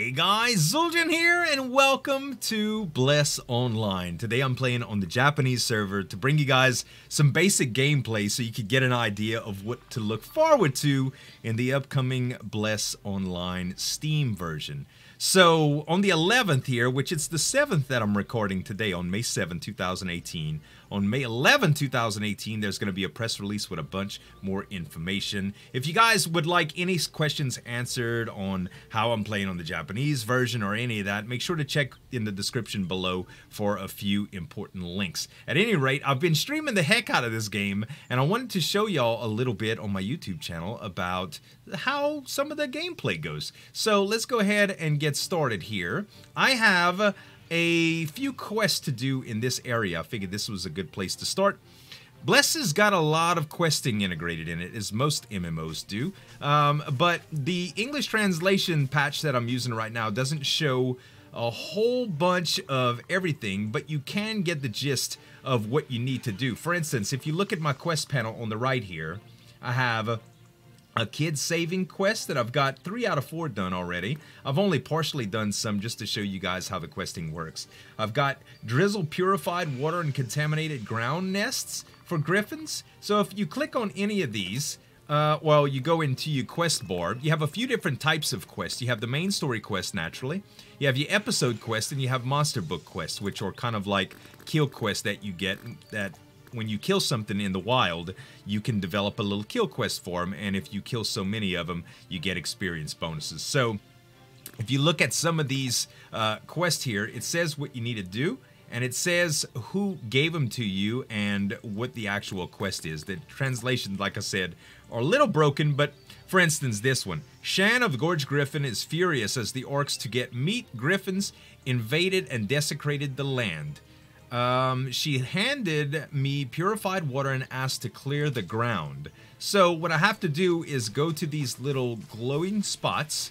Hey guys, Zueljin here and welcome to Bless Online. Today I'm playing on the Japanese server to bring you guys some basic gameplay so you can get an idea of what to look forward to in the upcoming Bless Online Steam version. So on the 11th here, which it's the 7th that I'm recording today on May 7, 2018. On May 11, 2018, there's going to be a press release with a bunch more information. If you guys would like any questions answered on how I'm playing on the Japanese version or any of that, make sure to check in the description below for a few important links. At any rate, I've been streaming the heck out of this game, and I wanted to show y'all a little bit on my YouTube channel about how some of the gameplay goes. So let's go ahead and get started here. I have a few quests to do in this area. I figured this was a good place to start. Bless has got a lot of questing integrated in it, as most MMOs do. But the English translation patch that I'm using right now doesn't show a whole bunch of everything, but you can get the gist of what you need to do. For instance, if you look at my quest panel on the right here, I have a kid saving quest that I've got 3 out of 4 done already. I've only partially done some just to show you guys how the questing works. I've got drizzle purified water and contaminated ground nests for griffins. So if you click on any of these, well, you go into your quest bar, you have a few different types of quests. You have the main story quest, naturally. You have your episode quest, and you have monster book quests, which are kind of like kill quests that you get that when you kill something in the wild, you can develop a little kill quest for them, and if you kill so many of them, you get experience bonuses. So if you look at some of these quests here, it says what you need to do, and it says who gave them to you and what the actual quest is. The translations, like I said, are a little broken, but for instance, this one. Shan of the Gorge Griffin is furious as the orcs to get meat griffins invaded and desecrated the land. She handed me purified water and asked to clear the ground. So what I have to do is go to these little glowing spots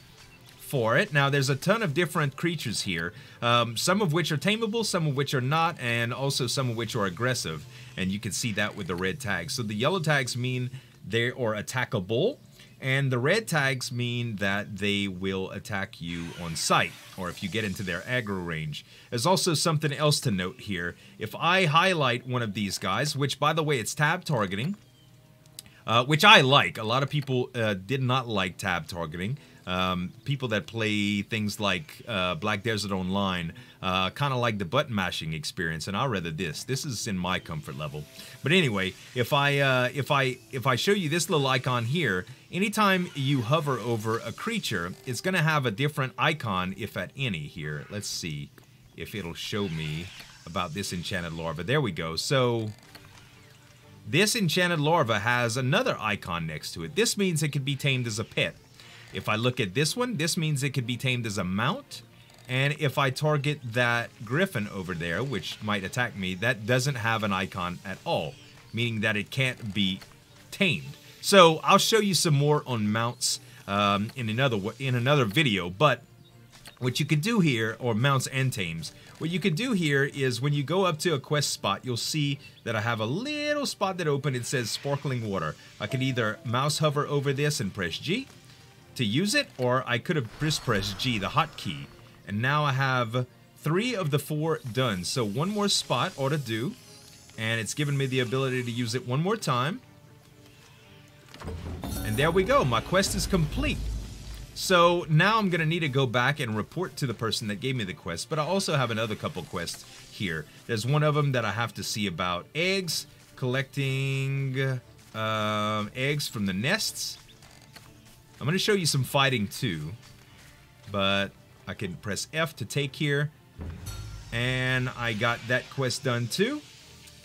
for it. Now there's a ton of different creatures here, some of which are tameable, some of which are not, and also some of which are aggressive. And you can see that with the red tags. So the yellow tags mean they are attackable, and the red tags mean that they will attack you on sight, or if you get into their aggro range. There's also something else to note here. If I highlight one of these guys, which by the way, it's tab targeting, which I like. A lot of people did not like tab targeting. People that play things like Black Desert Online kind of like the button mashing experience, and I'd rather this. This is in my comfort level. But anyway, if I show you this little icon here, anytime you hover over a creature, it's going to have a different icon, if at any. Here, let's see if it'll show me about this enchanted larva. There we go. So this enchanted larva has another icon next to it. This means it can be tamed as a pet. If I look at this one, this means it could be tamed as a mount. And if I target that griffin over there, which might attack me, that doesn't have an icon at all, meaning that it can't be tamed. So I'll show you some more on mounts in another video. But what you can do here, or mounts and tames, what you can do here is when you go up to a quest spot, you'll see that I have a little spot that opened. It says sparkling water. I can either mouse hover over this and press G to use it, or I could have just pressed G, the hotkey. And now I have 3 of the 4 done. So one more spot ought to do, and it's given me the ability to use it one more time. And there we go, my quest is complete. So now I'm gonna need to go back and report to the person that gave me the quest, but I also have another couple quests here. There's one of them that I have to see about eggs, collecting eggs from the nests. I'm going to show you some fighting too, but I can press F to take here, and I got that quest done too.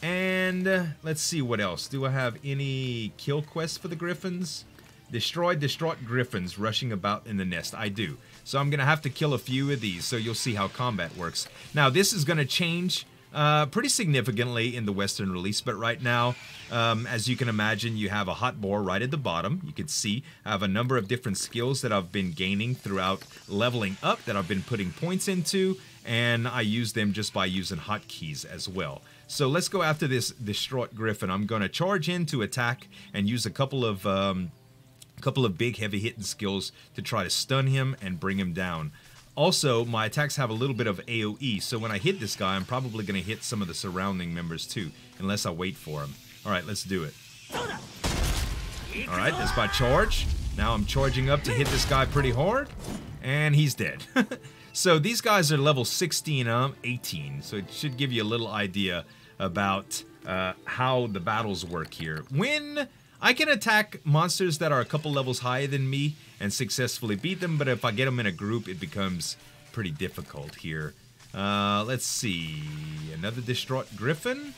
And let's see what else. Do I have any kill quests for the griffins? Destroy distraught griffins rushing about in the nest. I do. So I'm going to have to kill a few of these, so you'll see how combat works. Now this is going to change pretty significantly in the Western release, but right now, as you can imagine, you have a hotbar right at the bottom. You can see I have a number of different skills that I've been gaining throughout leveling up that I've been putting points into, and I use them just by using hotkeys as well. So let's go after this distraught griffin. I'm going to charge in to attack and use a couple of big heavy hitting skills to try to stun him and bring him down. Also, my attacks have a little bit of AoE, so when I hit this guy, I'm probably going to hit some of the surrounding members too, unless I wait for him. Alright, let's do it. Alright, that's my charge. Now I'm charging up to hit this guy pretty hard, and he's dead. So these guys are level 16, 18, so it should give you a little idea about how the battles work here. When I can attack monsters that are a couple levels higher than me and successfully beat them, but if I get them in a group, it becomes pretty difficult here. Let's see. Another distraught griffin.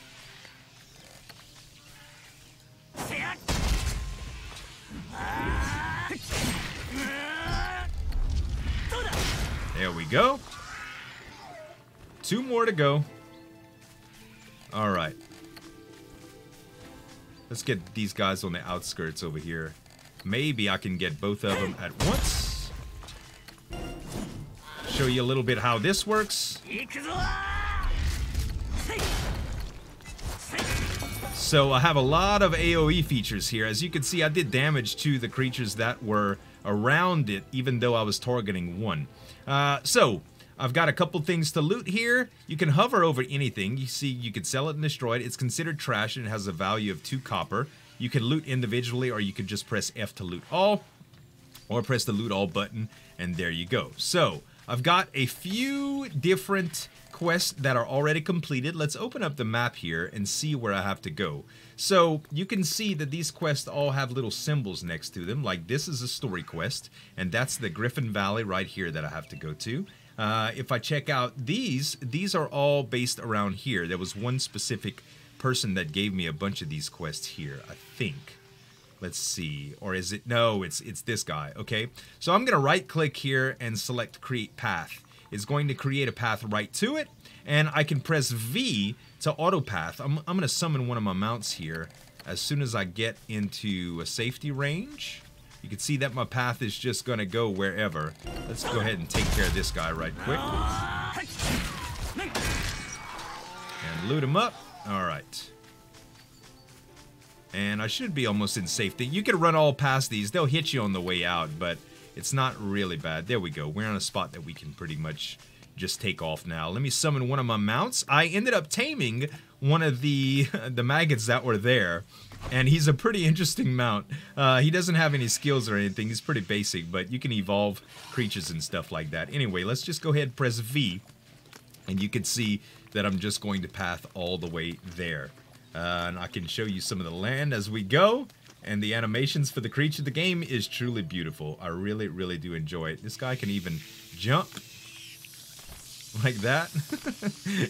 There we go. 2 more to go. Alright. Let's get these guys on the outskirts over here. Maybe I can get both of them at once. Show you a little bit how this works. So I have a lot of AoE features here. As you can see, I did damage to the creatures that were around it, even though I was targeting one. So I've got a couple things to loot here. You can hover over anything. You see, you can sell it and destroy it. It's considered trash and it has a value of 2 copper. You can loot individually, or you can just press F to loot all, or press the loot all button, and there you go. So I've got a few different quests that are already completed. Let's open up the map here and see where I have to go. So you can see that these quests all have little symbols next to them. Like this is a story quest, and that's the Griffin Valley right here that I have to go to. If I check out these are all based around here. There was one specific person that gave me a bunch of these quests here, I think. Let's see. Or is it? No, it's this guy. Okay. So I'm going to right click here and select create path. It's going to create a path right to it, and I can press V to auto path. I'm going to summon one of my mounts here as soon as I get into a safety range. You can see that my path is just going to go wherever. Let's go ahead and take care of this guy right quick. And loot him up. Alright. And I should be almost in safety. You can run all past these. They'll hit you on the way out, but it's not really bad. There we go. We're on a spot that we can pretty much just take off now. Let me summon one of my mounts. I ended up taming one of the maggots that were there. And he's a pretty interesting mount. He doesn't have any skills or anything. He's pretty basic, but you can evolve creatures and stuff like that. Anyway, let's just go ahead and press V. And you can see that I'm just going to path all the way there. And I can show you some of the land as we go. And the animations for the creature. The game is truly beautiful. I really, really do enjoy it. This guy can even jump like that.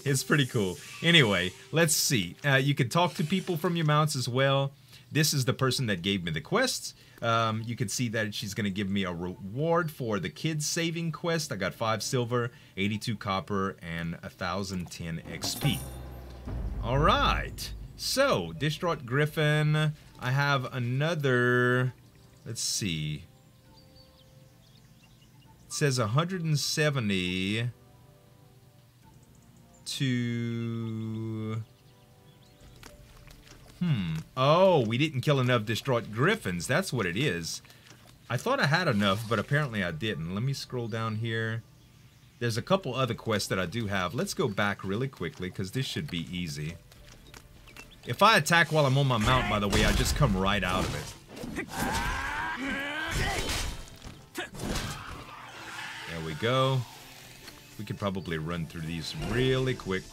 It's pretty cool. Anyway, let's see. You can talk to people from your mounts as well. This is the person that gave me the quests. You can see that she's going to give me a reward for the kids saving quest. I got 5 silver, 82 copper, and 1010 XP. Alright. So, Distraught Griffin. I have another, let's see. It says 170 to... Oh, we didn't kill enough Distraught Griffins. That's what it is. I thought I had enough, but apparently I didn't. Let me scroll down here. There's a couple other quests that I do have. Let's go back really quickly, because this should be easy. If I attack while I'm on my mount, by the way, I just come right out of it. There we go. We could probably run through these really quick.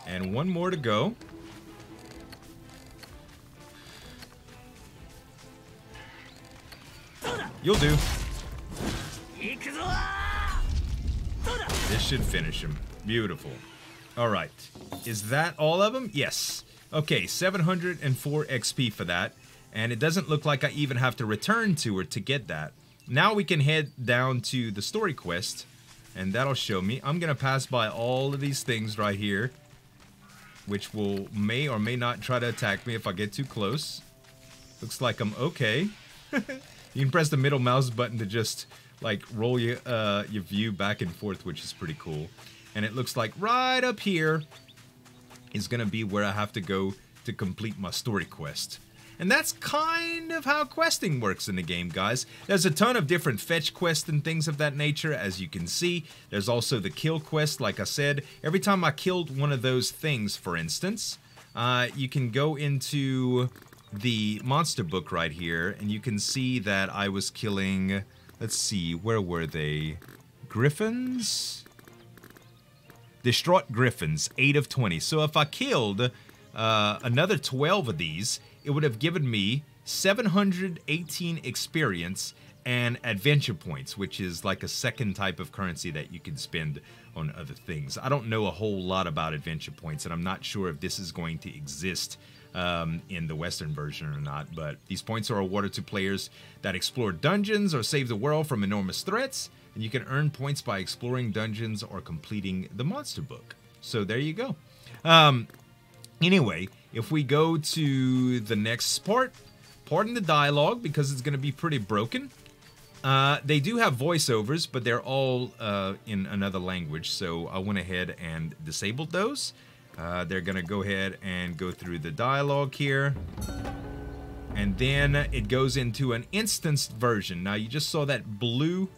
And one more to go. You'll do. This should finish him. Beautiful. Alright. Is that all of them? Yes. Okay, 704 XP for that. And it doesn't look like I even have to return to her to get that. Now we can head down to the story quest. And that'll show me. I'm going to pass by all of these things right here. Which may or may not try to attack me if I get too close. Looks like I'm okay. You can press the middle mouse button to just like roll your view back and forth, which is pretty cool. And it looks like right up here is gonna be where I have to go to complete my story quest. And that's kind of how questing works in the game, guys. There's a ton of different fetch quests and things of that nature, as you can see. There's also the kill quest, like I said. Every time I killed one of those things, for instance, you can go into the monster book right here, and you can see that I was killing, let's see, where were they? Griffins? Distraught Griffins, 8 of 20. So if I killed another 12 of these, it would have given me 718 experience and adventure points, which is like a second type of currency that you can spend on other things. I don't know a whole lot about adventure points, and I'm not sure if this is going to exist in the Western version or not, but these points are awarded to players that explore dungeons or save the world from enormous threats, and you can earn points by exploring dungeons or completing the monster book. So there you go. Anyway, if we go to the next part, pardon the dialogue because it's going to be pretty broken. They do have voiceovers, but they're all in another language, so I went ahead and disabled those. They're going to go ahead and go through the dialogue here. And then it goes into an instanced version. Now, you just saw that blue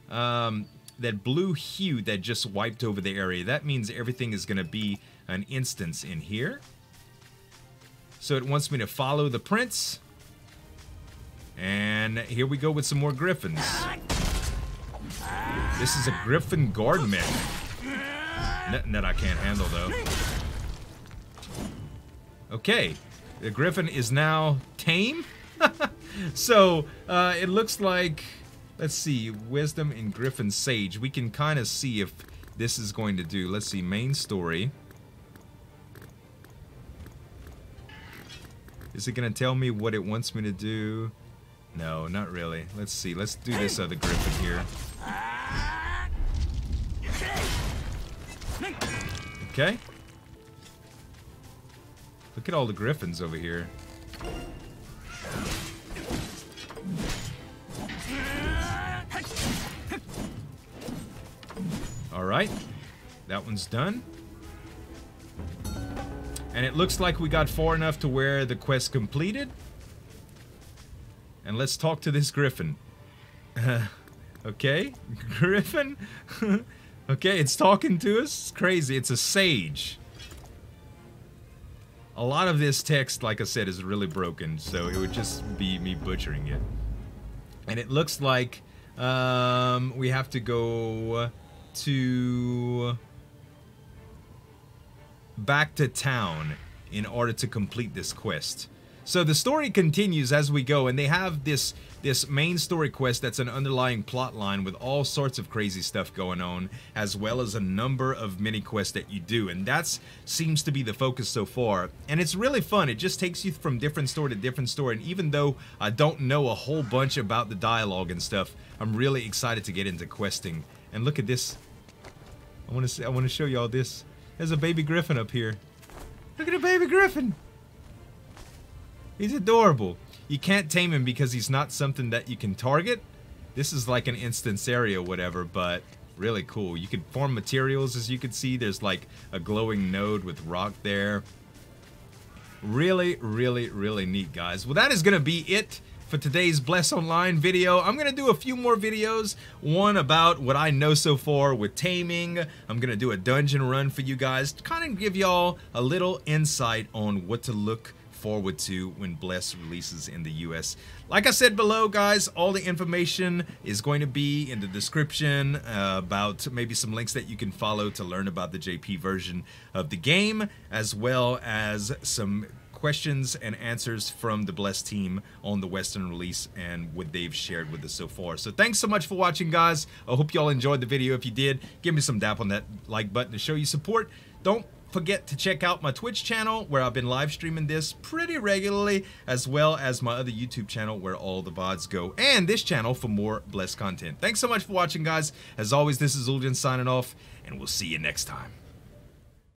hue that just wiped over the area. That means everything is going to be an instance in here. So it wants me to follow the prince. And here we go with some more griffins. This is a griffin guard mech. Nothing that I can't handle, though. Okay, the griffin is now tame. So it looks like, let's see, wisdom in griffin sage. We can kind of see if this is going to do. Let's see, main story. Is it going to tell me what it wants me to do? No, not really. Let's see. Let's do this other griffin here. Okay. Look at all the griffins over here. Alright. That one's done. And it looks like we got far enough to where the quest completed. And let's talk to this griffin. Okay, griffin. Okay, it's talking to us. It's crazy. It's a sage. A lot of this text, like I said, is really broken, so it would just be me butchering it. And it looks like we have to go to back to town in order to complete this quest. So the story continues as we go, and they have this main story quest that's an underlying plot line with all sorts of crazy stuff going on, as well as a number of mini quests that you do, and that seems to be the focus so far. And it's really fun. It just takes you from different story to different story, and even though I don't know a whole bunch about the dialogue and stuff, I'm really excited to get into questing. And look at this. I want to show you all this. There's a baby griffin up here. Look at a baby griffin. He's adorable. You can't tame him because he's not something that you can target. This is like an instance area or whatever, but really cool. You can farm materials, as you can see. There's like a glowing node with rock there. Really, really, really neat, guys. Well, that is going to be it for today's Bless Online video. I'm going to do a few more videos. One about what I know so far with taming. I'm going to do a dungeon run for you guys to kind of give y'all a little insight on what to look forward to when Bless releases in the US. Like I said below, guys, all the information is going to be in the description about maybe some links that you can follow to learn about the JP version of the game, as well as some questions and answers from the Bless team on the Western release and what they've shared with us so far. So thanks so much for watching, guys. I hope y'all enjoyed the video. If you did, give me some dap on that like button to show you support. Don't forget to check out my Twitch channel where I've been live streaming this pretty regularly, as well as my other YouTube channel where all the VODs go, and this channel for more Bless content. Thanks so much for watching, guys. As always, this is Zueljin signing off, and we'll see you next time.